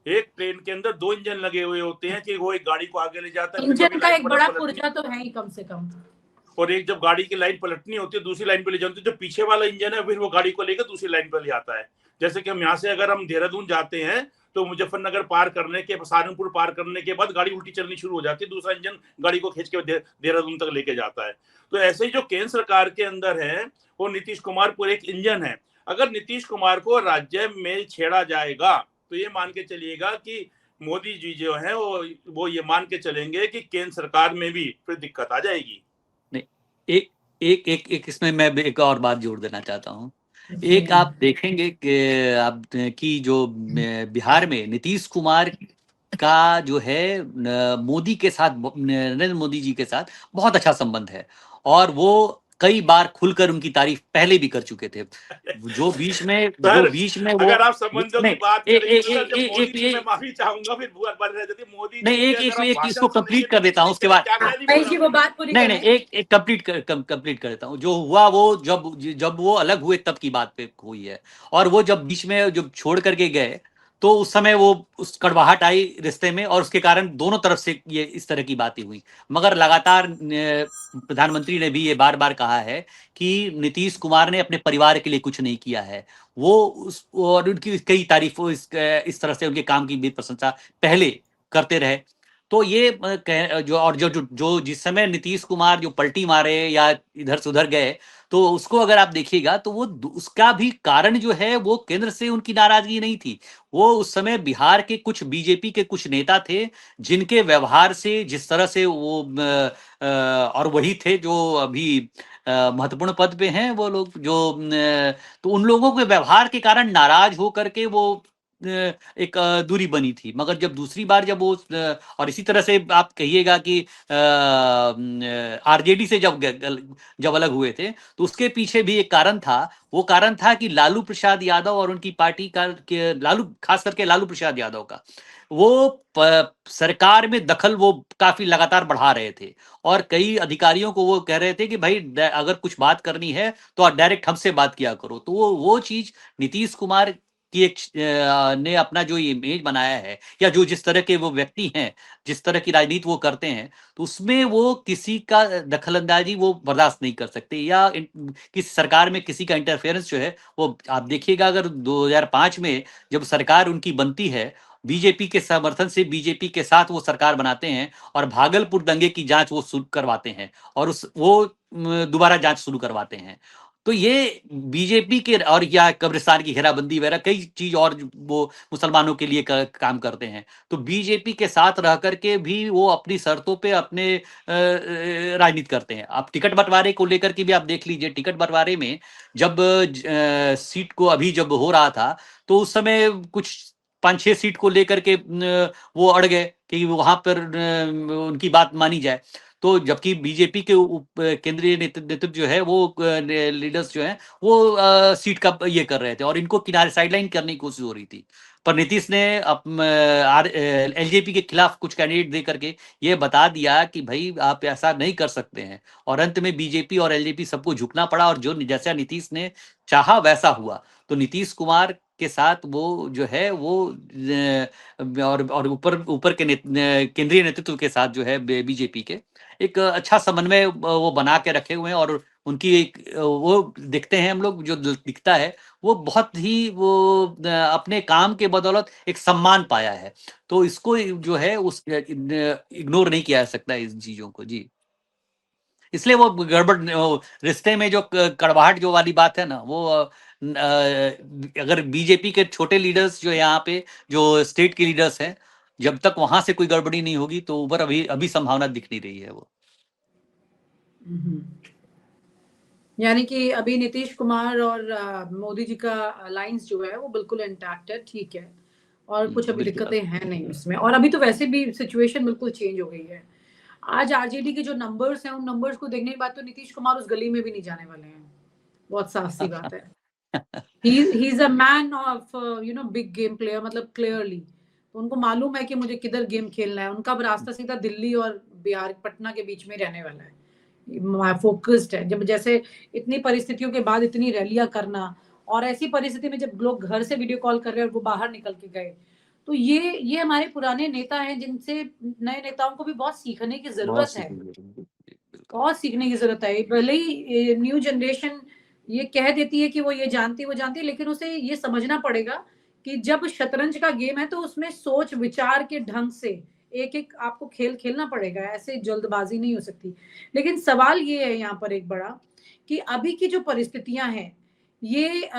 एक ट्रेन के अंदर 2 इंजन लगे हुए होते हैं कि वो एक गाड़ी को आगे ले जाता है, इंजन का एक बड़ा पुर्जा तो है ही कम से कम, और एक जब गाड़ी की लाइन पलटनी होती है दूसरी लाइन पे ले जाती है, जो पीछे वाला इंजन है फिर वो गाड़ी को लेकर दूसरी लाइन पे ले आता है। जैसे कि हम यहाँ से अगर हम देहरादून जाते हैं तो मुजफ्फरनगर पार करने के, सहारनपुर पार करने के बाद गाड़ी उल्टी चलनी शुरू हो जाती है, दूसरा इंजन गाड़ी को खींच के देहरादून तक लेके जाता है। तो ऐसे ही जो केंद्र सरकार के अंदर है वो नीतीश कुमार पूरे एक इंजन है। अगर नीतीश कुमार को राज्य में छेड़ा जाएगा तो ये मान के चलिएगा कि मोदी जी जो है वो ये मान के चलेंगे कि केंद्र सरकार में भी फिर दिक्कत आ जाएगी। एक एक एक एक इसमें मैं एक और बात जोड़ देना चाहता हूँ। एक आप देखेंगे कि आप कि जो बिहार में नीतीश कुमार का जो है मोदी के साथ, नरेंद्र मोदी जी के साथ बहुत अच्छा संबंध है, और वो कई बार खुलकर उनकी तारीफ पहले भी कर चुके थे। जो बीच में वो अगर आप संबंधों की बात करेंगे तो जब मोदी एक जी, मैं माफी चाहूंगा, फिर मोदी नहीं, एक इसको कंप्लीट कर देता हूँ, उसके बाद वो बात पूरी नहीं एक कंप्लीट कर देता हूँ। जो हुआ वो जब वो अलग हुए तब की बात पे हुई है, और वो जब बीच में जब छोड़ करके गए तो उस समय वो उस कड़वाहट आई रिश्ते में, और उसके कारण दोनों तरफ से ये इस तरह की बातें हुई। मगर लगातार प्रधानमंत्री ने भी ये बार बार कहा है कि नीतीश कुमार ने अपने परिवार के लिए कुछ नहीं किया है। वो और उनकी कई तारीफों इस तरह से उनके काम की भी प्रशंसा पहले करते रहे। तो ये जो और जो जिस समय नीतीश कुमार जो पलटी मारे या इधर से उधर गए, तो उसको अगर आप देखिएगा तो वो उसका भी कारण जो है वो केंद्र से उनकी नाराजगी नहीं थी। वो उस समय बिहार के कुछ बीजेपी के कुछ नेता थे जिनके व्यवहार से, जिस तरह से वो और वही थे जो अभी महत्वपूर्ण पद पे हैं वो लोग जो तो उन लोगों के व्यवहार के कारण नाराज होकर के वो एक दूरी बनी थी। मगर जब दूसरी बार जब वो और इसी तरह से आप कहिएगा कि आरजेडी से जब अलग हुए थे तो उसके पीछे भी एक कारण था। वो कारण था कि लालू प्रसाद यादव और उनकी पार्टी का खास करके लालू प्रसाद यादव का वो सरकार में दखल वो काफी लगातार बढ़ा रहे थे, और कई अधिकारियों को वो कह रहे थे कि भाई अगर कुछ बात करनी है तो आप डायरेक्ट हमसे बात किया करो। तो वो चीज नीतीश कुमार की एक ने अपना जो इमेज बनाया है, या जो जिस तरह के वो व्यक्ति हैं, जिस तरह की राजनीति वो करते हैं, तो उसमें वो किसी का दखलंदाजी वो बर्दाश्त नहीं कर सकते, या किसी सरकार में किसी का इंटरफेरेंस जो है वो आप देखिएगा। अगर 2005 में जब सरकार उनकी बनती है, बीजेपी के समर्थन से बीजेपी के साथ वो सरकार बनाते हैं और भागलपुर दंगे की जांच वो शुरू करवाते हैं, और वो दोबारा जांच शुरू करवाते हैं। तो ये बीजेपी के, और या कब्रिस्तान की घेराबंदी वगैरह कई चीज और वो मुसलमानों के लिए काम करते हैं। तो बीजेपी के साथ रह करके भी वो अपनी शर्तों पे अपने राजनीति करते हैं। आप टिकट बंटवारे को लेकर के भी आप देख लीजिए। टिकट बंटवारे में जब सीट को अभी जब हो रहा था तो उस समय कुछ 5-6 सीट को लेकर के वो अड़ गए कि वहां पर उनकी बात मानी जाए। तो जबकि बीजेपी के केंद्रीय नेतृत्व जो है वो लीडर्स जो हैं वो सीट का ये कर रहे थे और इनको किनारे साइडलाइन करने की कोशिश हो रही थी। पर नीतीश ने एलजेपी के खिलाफ कुछ कैंडिडेट दे करके ये बता दिया कि भाई आप ऐसा नहीं कर सकते हैं, और अंत में बीजेपी और एलजेपी सबको झुकना पड़ा, और जो जैसा नीतीश ने चाहा वैसा हुआ। तो नीतीश कुमार के साथ वो जो है वो और ऊपर के केंद्रीय नेतृत्व के साथ जो है बीजेपी के एक अच्छा समन्वय वो बना के रखे हुए हैं, और उनकी एक वो दिखते हैं हम लोग जो दिखता है वो बहुत ही वो अपने काम के बदौलत एक सम्मान पाया है। तो इसको जो है उस इग्नोर नहीं किया जा सकता इस चीजों को। जी इसलिए वो गड़बड़ रिश्ते में जो कड़वाहट जो वाली बात है ना, वो अगर बीजेपी के छोटे लीडर्स जो यहाँ पे जो स्टेट के लीडर्स हैं, जब तक वहां से कोई गड़बड़ी नहीं होगी तो ऊपर अभी संभावना दिख नहीं रही है वो। यानी कि अभी नीतीश कुमार और मोदी जी का अलायंस जो है वो बिल्कुल इंटैक्ट है, ठीक है, और कुछ अभी बिल्कुल। दिक्कतें हैं नहीं उसमें। और अभी तो वैसे भी सिचुएशन बिल्कुल चेंज हो गई है। आज आरजेडी के जो नंबर्स हैं, उन नंबर्स को देखने के बाद तो नीतीश कुमार उस गली में भी नहीं जाने वाले हैं, बहुत साफ सी बात है। He is a man of big game player, मतलब क्लियरली तो उनको मालूम है कि मुझे किधर गेम खेलना है। उनका रास्ता सीधा दिल्ली और बिहार पटना के बीच में रहने वाला है, फोकस्ड है। जब जैसे इतनी परिस्थितियों के बाद इतनी रैलियां करना, और ऐसी परिस्थिति में जब लोग घर से वीडियो कॉल कर रहे हैं और वो बाहर निकल के गए, तो ये हमारे पुराने नेता हैं जिनसे नए नेताओं को भी बहुत सीखने की जरूरत है, बहुत सीखने की जरूरत है। भले ही न्यू जनरेशन ये कह देती है कि वो ये जानती है वो जानती है, लेकिन उसे ये समझना पड़ेगा कि जब शतरंज का गेम है तो उसमें सोच विचार के ढंग से एक एक आपको खेल खेलना पड़ेगा, ऐसे जल्दबाजी नहीं हो सकती। लेकिन सवाल ये है यहाँ पर एक बड़ा, कि अभी की जो परिस्थितियां हैं, ये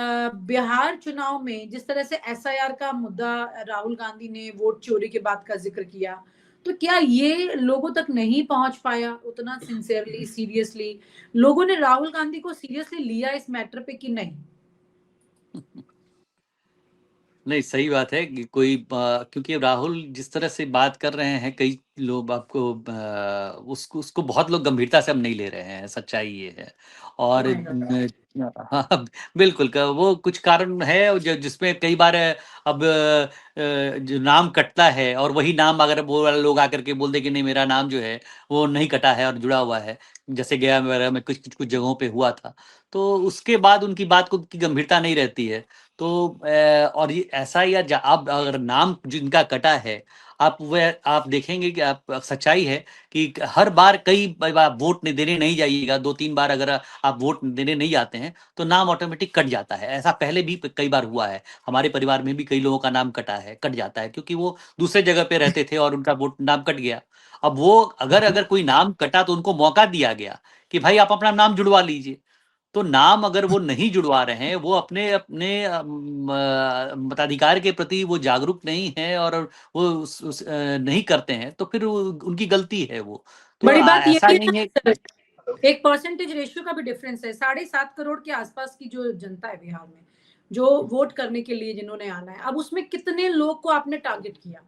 बिहार चुनाव में जिस तरह से एसआईआर का मुद्दा राहुल गांधी ने वोट चोरी के बाद का जिक्र किया, तो क्या ये लोगों तक नहीं पहुंच पाया उतना सिंसियरली, सीरियसली? लोगों ने राहुल गांधी को सीरियसली लिया इस मैटर पे कि नहीं? नहीं, सही बात है कि क्योंकि राहुल जिस तरह से बात कर रहे हैं, कई लोग आपको उसको उसको बहुत लोग गंभीरता से अब नहीं ले रहे हैं, सच्चाई ये है। और Oh my God. हाँ, बिल्कुल वो कुछ कारण है जिसमें कई बार अब जो नाम कटता है, और वही नाम अगर वो वाले लोग आकर के बोल दे कि नहीं मेरा नाम जो है वो नहीं कटा है और जुड़ा हुआ है, जैसे गया वगैरह में कुछ कुछ जगहों पे हुआ था, तो उसके बाद उनकी बात को की गंभीरता नहीं रहती है। तो और ये ऐसा या आप अगर नाम जिनका कटा है, आप देखेंगे कि आप सच्चाई है कि हर बार कई बार वोट देने नहीं जाइएगा, 2-3 बार अगर आप वोट देने नहीं जाते हैं तो नाम ऑटोमेटिक कट जाता है। ऐसा पहले भी कई बार हुआ है, हमारे परिवार में भी कई लोगों का नाम कट जाता है, क्योंकि वो दूसरे जगह पे रहते थे और उनका वोट नाम कट गया। अब वो अगर कोई नाम कटा तो उनको मौका दिया गया कि भाई आप अपना नाम जुड़वा लीजिए। तो नाम अगर वो नहीं जुड़वा रहे हैं, वो अपने अपने मताधिकार के प्रति वो जागरूक नहीं है और वो नहीं करते हैं, तो फिर उनकी गलती है वो। तो बड़ी बात ये ऐसा भी नहीं है है, एक परसेंटेज रेशियो का भी डिफरेंस है। 7.5 करोड़ के आसपास की जो जनता है बिहार में, जो वोट करने के लिए जिन्होंने आना है, अब उसमें कितने लोग को आपने टारगेट किया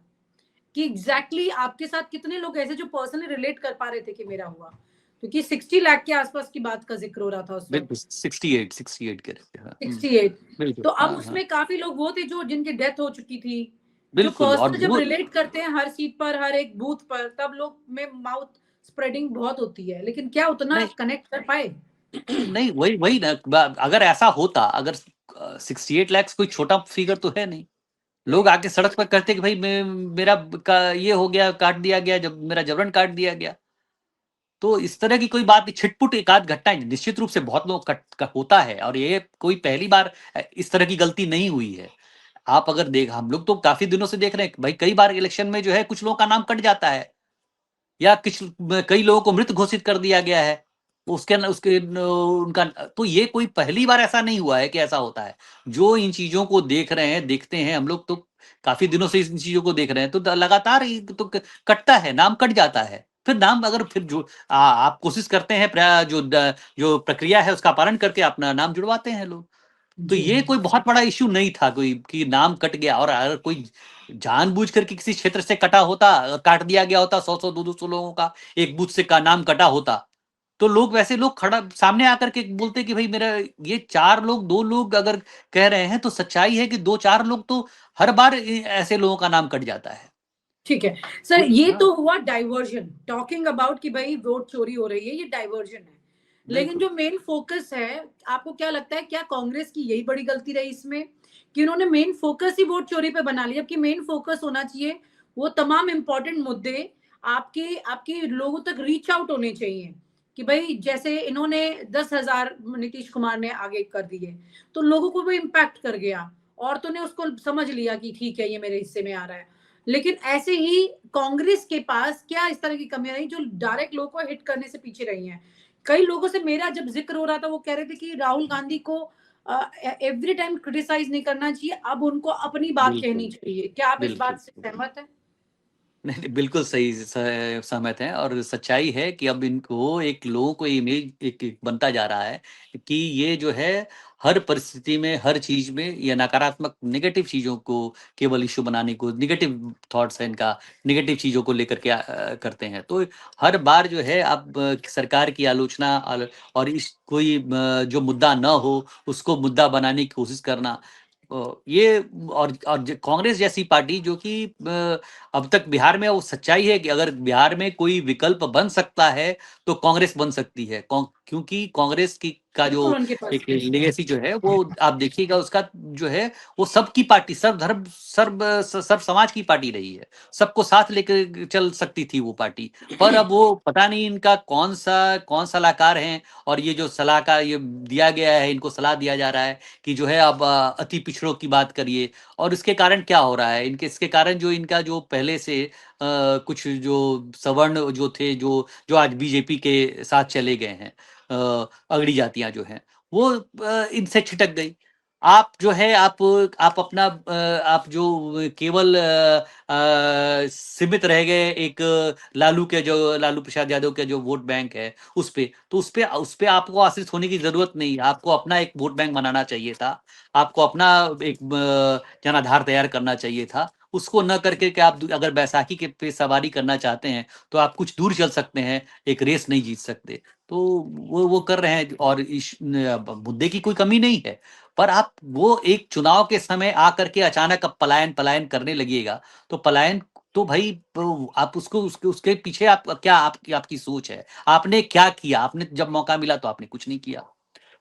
कि एग्जैक्टली आपके साथ कितने लोग ऐसे जो पर्सनली रिलेट कर पा रहे थे कि मेरा हुआ? क्योंकि 60 लाख के आसपास की बात का जिक्र हो रहा था उस वक्त। 68 के रहते हैं। 68। बिल्कुल, तो अब हाँ, हाँ, उसमें काफी लोग वो थे जो जिनकी डेथ हो चुकी थी, जो बिल्कुल। और पर्सनल जब वो रिलेट करते हैं हर सीट पर, हर एक बूथ पर, तब लोग में माउथ स्प्रेडिंग बहुत होती है, लेकिन क्या उतना नहीं कनेक्ट कर पाए? नहीं, वही वही ना, अगर ऐसा होता, अगर 68 लाख कोई छोटा फिगर तो है नहीं। लोग आके सड़क पर कहते कि भाई मेरा ये हो गया, काट दिया गया, जब मेरा जबरन काट दिया गया। तो इस तरह की कोई बात छिटपुट एक आध घटना निश्चित रूप से बहुत लोग होता है, और ये कोई पहली बार इस तरह की गलती नहीं हुई है। आप अगर हम लोग तो काफी दिनों से देख रहे हैं भाई, कई बार इलेक्शन में जो है कुछ लोगों का नाम कट जाता है, या कई लोगों को मृत घोषित कर दिया गया है, उसके उनका। तो ये कोई पहली बार ऐसा नहीं हुआ है कि ऐसा होता है। जो इन चीजों को देख रहे हैं, देखते हैं, हम लोग तो काफी दिनों से इन चीजों को देख रहे हैं, तो लगातार तो कटता है, नाम कट जाता है। फिर नाम अगर फिर जो आप कोशिश करते हैं, जो प्रक्रिया है उसका पालन करके अपना नाम जुड़वाते हैं लोग। तो ये कोई बहुत बड़ा इश्यू नहीं था कोई कि नाम कट गया। और अगर कोई जानबूझ करके किसी क्षेत्र से काट दिया गया होता, 100 200 लोगों का एक बूथ से का नाम कटा होता, तो वैसे लोग खड़ा सामने आकर के बोलते कि भाई मेरा ये 2 लोग अगर कह रहे हैं, तो सच्चाई है कि 2-4 लोग तो हर बार ऐसे लोगों का नाम कट जाता है। ठीक है सर, तो ये हाँ, तो हुआ डाइवर्जन, टॉकिंग अबाउट कि भाई वोट चोरी हो रही है, ये डाइवर्जन है। लेकिन बिल्कुल। जो मेन फोकस है, आपको क्या लगता है, क्या कांग्रेस की यही बड़ी गलती रही इसमें कि उन्होंने मेन फोकस ही वोट चोरी पे बना लिया? जबकि मेन फोकस होना चाहिए वो तमाम इंपॉर्टेंट मुद्दे आपके आपके लोगों तक रीच आउट होने चाहिए। कि भाई जैसे इन्होंने 10,000 नीतीश कुमार ने आगे कर दिए, तो लोगों को भी इम्पैक्ट कर गया, औरतों ने उसको समझ लिया कि ठीक है ये मेरे हिस्से में आ रहा है। लेकिन ऐसे ही कांग्रेस के पास क्या इस तरह की कमियां रही जो डायरेक्ट लोगों को हिट करने से पीछे रही हैं? कई लोगों से मेरा जब जिक्र हो रहा था वो कह रहे थे कि राहुल गांधी को एवरी टाइम क्रिटिसाइज नहीं करना चाहिए, अब उनको अपनी बात कहनी बिल्कुल चाहिए। क्या आप इस बात से बिल्कुल सहमत हैं? नहीं नहीं, बिल्कुल सही सहमत हैं। और सच्चाई है कि अब इनको एक लोगों को इमेज एक बनता जा रहा है कि ये जो है हर परिस्थिति में, हर चीज में ये नकारात्मक नेगेटिव चीजों को केवल इशू बनाने को, नेगेटिव थॉट्स है इनका, नेगेटिव चीजों को लेकर के करते हैं। तो हर बार जो है अब सरकार की आलोचना और इस कोई जो मुद्दा न हो उसको मुद्दा बनाने की कोशिश करना, ये और कांग्रेस जैसी पार्टी जो कि अब तक बिहार में, वो सच्चाई है कि अगर बिहार में कोई विकल्प बन सकता है तो कांग्रेस बन सकती है। क्योंकि कांग्रेस की का जो बिल्कुल उनके पास एक लेगेसी जो है वो आप देखिएगा, उसका जो है वो सबकी पार्टी, सर्व धर्म सर्व समाज की पार्टी रही है, सबको साथ लेकर चल सकती थी वो पार्टी। पर अब वो पता नहीं इनका कौन सलाहकार है, और ये जो सलाह का ये दिया गया है, इनको सलाह दिया जा रहा है कि जो है अब अति पिछड़ों की बात करिए। और इसके कारण क्या हो रहा है, इनके इसके कारण जो इनका जो पहले से कुछ जो सवर्ण जो थे, जो जो आज बीजेपी के साथ चले गए हैं, अगड़ी जातियां जो हैं, वो इनसे छिटक गई। आप जो है आप अपना आप जो केवल सीमित रह गए एक लालू प्रसाद यादव के जो वोट बैंक है उस पे आपको आश्रित होने की जरूरत नहीं है। आपको अपना एक वोट बैंक बनाना चाहिए था, आपको अपना एक जनाधार तैयार करना चाहिए था। उसको न करके कि आप अगर बैसाखी के पे सवारी करना चाहते हैं तो आप कुछ दूर चल सकते हैं, एक रेस नहीं जीत सकते। तो वो कर रहे हैं, और इस मुद्दे की कोई कमी नहीं है। पर आप वो एक चुनाव के समय आकर के अचानक अब पलायन पलायन करने लगिएगा, तो पलायन तो भाई आप उसको उसके पीछे आप क्या आपकी सोच है, आपने क्या किया, आपने जब मौका मिला तो आपने कुछ नहीं किया।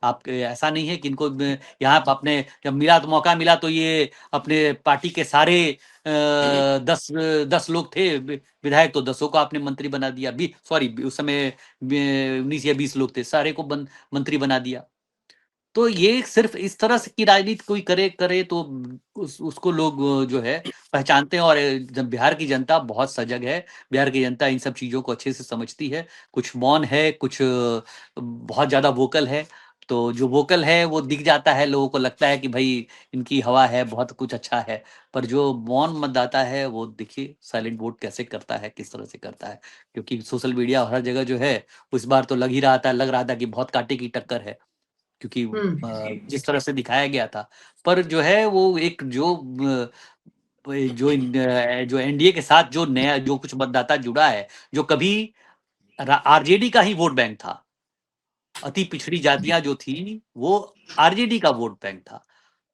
आप ऐसा नहीं है कि इनको यहाँ पे आपने जब मिला तो मौका मिला तो ये अपने पार्टी के सारे 10 लोग थे विधायक, तो 10 को आपने मंत्री बना दिया। सॉरी उस समय 19 या 20 लोग थे, सारे को मंत्री बना दिया। तो ये सिर्फ इस तरह से की राजनीति कोई करे करे तो उसको लोग जो है पहचानते हैं। और जब बिहार की जनता बहुत सजग है, बिहार की जनता इन सब चीजों को अच्छे से समझती है। कुछ मौन है, कुछ बहुत ज्यादा वोकल है। तो जो वोकल है वो दिख जाता है, लोगों को लगता है कि भाई इनकी हवा है, बहुत कुछ अच्छा है। पर जो मौन मतदाता है वो देखिए साइलेंट वोट कैसे करता है, किस तरह से करता है। क्योंकि सोशल मीडिया हर जगह जो है इस बार तो लग रहा था कि बहुत कांटे की टक्कर है, क्योंकि जिस तरह से दिखाया गया था। पर जो है वो एक जो एनडीए के साथ जो नया जो कुछ मतदाता जुड़ा है, जो कभी आरजेडी का ही वोट बैंक था, अति पिछड़ी जातियां जो थी वो आरजेडी का वोट बैंक था,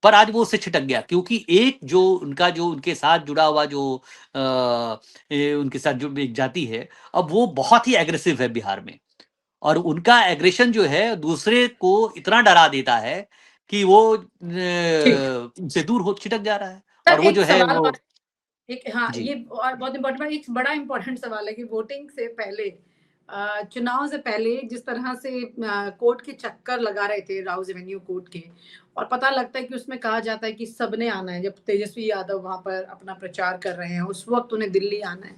पर आज वो उससे छिटक गया। क्योंकि एक जो उनके साथ जुड़ा हुआ जो उनके साथ जो एक जाति है, अब वो बहुत ही एग्रेसिव है बिहार में। और उनका एग्रेशन जो है दूसरे को इतना डरा देता है कि वो उनसे दूर हो छिटक जा रहा है। और सर वो एक जो है सवाल वो और एक, हाँ जी ये और बहुत इम्पोर्टेंट, एक बड़ा इम्पोर्टेंट सवाल है कि वोटिंग से पहले, चुनाव से पहले जिस तरह से कोर्ट के चक्कर लगा रहे थे, राउज एवेन्यू कोर्ट के, और पता लगता है कि उसमें कहा जाता है कि सबने आना है। जब तेजस्वी यादव वहां पर अपना प्रचार कर रहे हैं उस वक्त उन्हें दिल्ली आना है।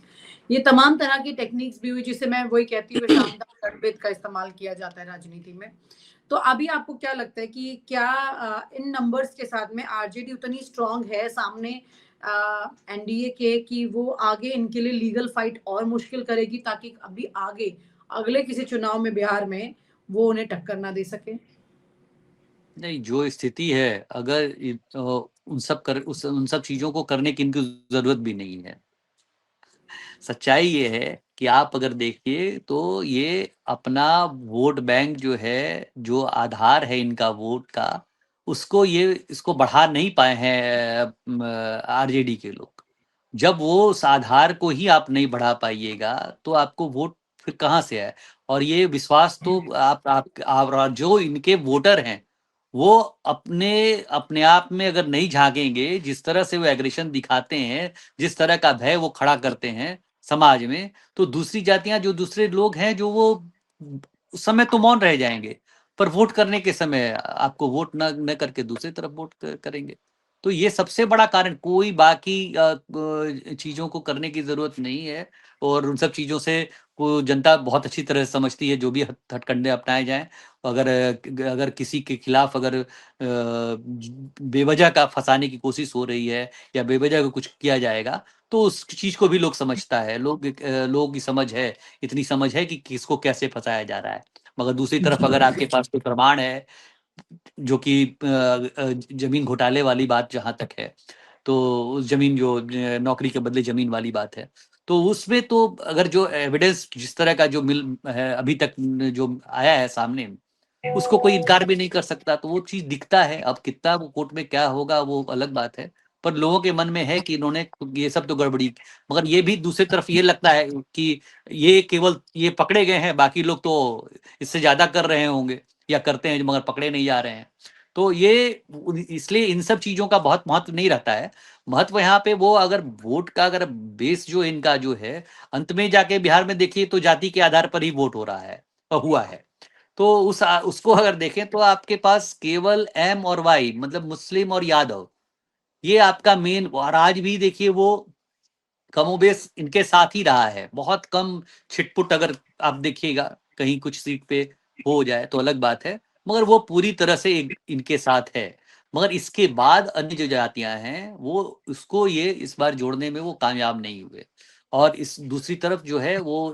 ये तमाम तरह की टेक्निक्स भी हुई, जिसे मैं वही कहती हूँ शानदार गठबेद का इस्तेमाल किया जाता है राजनीति में। तो अभी आपको क्या लगता है कि क्या इन नंबर्स के साथ में आरजेडी उतनी स्ट्रांग है सामने एनडीए के कि वो आगे इनके लिए लीगल फाइट और मुश्किल करेगी, ताकि अभी आगे अगले किसी चुनाव में बिहार में वो उन्हें टक्कर ना दे सके? नहीं, जो स्थिति है, अगर उन सब चीजों को करने की इनकी जरूरत भी नहीं है। सच्चाई ये है कि आप अगर देखिए तो ये अपना वोट बैंक जो है, जो आधार है इनका वोट का, उसको ये इसको बढ़ा नहीं पाए हैं आरजेडी के लोग। जब वो उस आधार को ही आप नहीं बढ़ा पाइएगा तो आपको वोट फिर कहाँ से आए। और ये विश्वास तो आप जो इनके वोटर हैं वो अपने अपने आप में अगर नहीं झांकेंगे, जिस तरह से वो एग्रेशन दिखाते हैं, जिस तरह का भय वो खड़ा करते हैं समाज में, तो दूसरी जातियां जो दूसरे लोग हैं जो वो उस समय तो मौन रह जाएंगे, पर वोट करने के समय आपको वोट न करके दूसरी तरफ वोट करेंगे। तो ये सबसे बड़ा कारण, कोई बाकी चीजों को करने की जरूरत नहीं है। और उन सब चीजों से को जनता बहुत अच्छी तरह से समझती है, जो भी हथकंडे अपनाए जाएं। अगर किसी के खिलाफ अगर बेवजह का फंसाने की कोशिश हो रही है या बेवजह का कुछ किया जाएगा, तो उस चीज को भी लोग समझता है। लोग की समझ है, इतनी समझ है कि किसको कैसे फंसाया जा रहा है। मगर दूसरी तरफ अगर आपके पास कोई प्रमाण है, जो कि जमीन घोटाले वाली बात जहां तक है, तो उस जमीन जो नौकरी के बदले जमीन वाली बात है, तो उसमें तो अगर जो एविडेंस जिस तरह का जो मिल है अभी तक जो आया है सामने, उसको कोई इनकार भी नहीं कर सकता। तो वो चीज दिखता है। अब कितना वो कोर्ट में क्या होगा वो अलग बात है, पर लोगों के मन में है कि इन्होंने ये सब तो गड़बड़ी। मगर ये भी दूसरी तरफ ये लगता है कि ये केवल ये पकड़े गए हैं, बाकी लोग तो इससे ज्यादा कर रहे होंगे या करते हैं मगर पकड़े नहीं जा रहे हैं। तो ये इसलिए इन सब चीजों का बहुत महत्व नहीं रहता है। महत्व यहाँ पे वो अगर वोट का अगर बेस जो इनका जो है, अंत में जाके बिहार में देखिए तो जाति के आधार पर ही वोट हो रहा है हुआ है। तो उसको अगर देखें तो आपके पास केवल एम और वाई, मतलब मुस्लिम और यादव, ये आपका मेन। और आज भी देखिए वो कमोबेश इनके साथ ही रहा है। बहुत कम छिटपुट अगर आप देखिएगा कहीं कुछ सीट पे हो जाए तो अलग बात है, मगर वो पूरी तरह से इनके साथ है। मगर इसके बाद अन्य जो जातियां हैं वो उसको ये इस बार जोड़ने में वो कामयाब नहीं हुए। और इस दूसरी तरफ जो है वो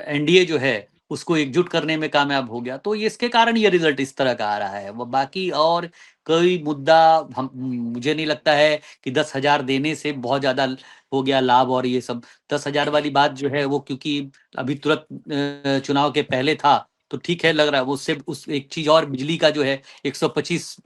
एनडीए जो है उसको एकजुट करने में कामयाब हो गया। तो ये इसके कारण ये रिजल्ट इस तरह का आ रहा है। वो बाकी और कोई मुद्दा हम मुझे नहीं लगता है कि 10,000 देने से बहुत ज्यादा हो गया लाभ। और ये सब 10,000 वाली बात जो है वो क्योंकि अभी तुरंत चुनाव के पहले था तो ठीक है लग रहा है। वो उससे उस एक चीज और, बिजली का जो है 125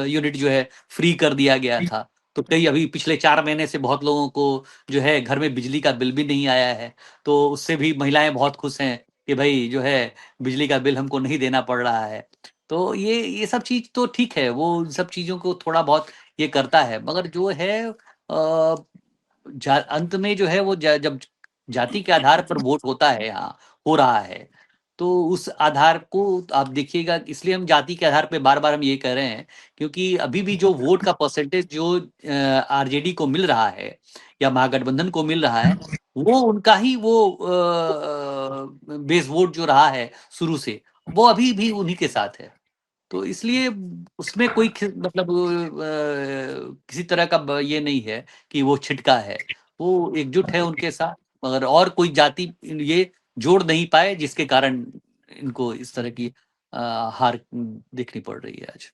यूनिट जो है फ्री कर दिया गया था। तो कई अभी पिछले 4 महीने से बहुत लोगों को जो है घर में बिजली का बिल भी नहीं आया है। तो उससे भी महिलाएं बहुत खुश हैं कि भाई जो है बिजली का बिल हमको नहीं देना पड़ रहा है। तो ये सब चीज तो ठीक है, वो सब चीजों को थोड़ा बहुत ये करता है। मगर जो है अंत में जो है वो जब जाति के आधार पर वोट होता है, यहाँ हो रहा है, तो उस आधार को आप देखिएगा। इसलिए हम जाति के आधार पे बार बार हम ये कह रहे हैं, क्योंकि अभी भी जो वोट का परसेंटेज जो आरजेडी को मिल रहा है या महागठबंधन को मिल रहा है, वो उनका ही वो बेस वोट जो रहा है शुरू से, वो अभी भी उन्हीं के साथ है। तो इसलिए उसमें कोई मतलब किसी तरह का ये नहीं है कि वो छिटका है। वो एकजुट है उनके साथ, मगर और कोई जाति ये जोड़ नहीं पाए, जिसके कारण इनको इस तरह की हार देखनी पड़ रही है आज।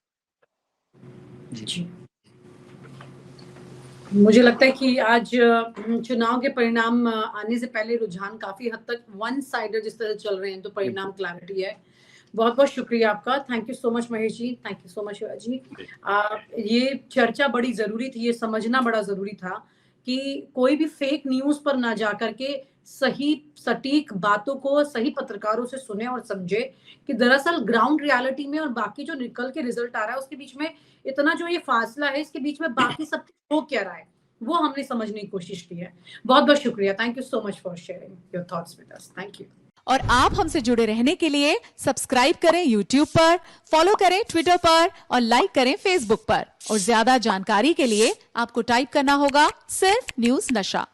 जी। मुझे लगता है कि आज चुनाव के परिणाम आने से पहले रुझान काफी हद तक वन साइडेड जिस तरह चल रहे हैं, तो परिणाम क्लैरिटी है। बहुत बहुत शुक्रिया आपका। Thank you so much Mahesh ji, thank you so much Shiva ji. ये चर्चा बड़ी जरूरी थी, ये समझना बड़ा जरूरी था कि कोई भी फेक न्यूज पर ना जा करके सही सटीक बातों को सही पत्रकारों से सुने और समझे कि दरअसल ग्राउंड रियलिटी में और बाकी जो निकल के रिजल्ट आ रहा है उसके बीच में इतना जो ये फासला है, इसके बीच में बाकी सब हो क्या रहा है, वो हमने समझने की कोशिश की है। बहुत बहुत शुक्रिया। Thank you so much for sharing your thoughts with us. Thank you. और आप हमसे जुड़े रहने के लिए सब्सक्राइब करें YouTube पर, फॉलो करें Twitter पर और लाइक करें Facebook पर। और ज्यादा जानकारी के लिए आपको टाइप करना होगा सिर्फ न्यूज़ नशा।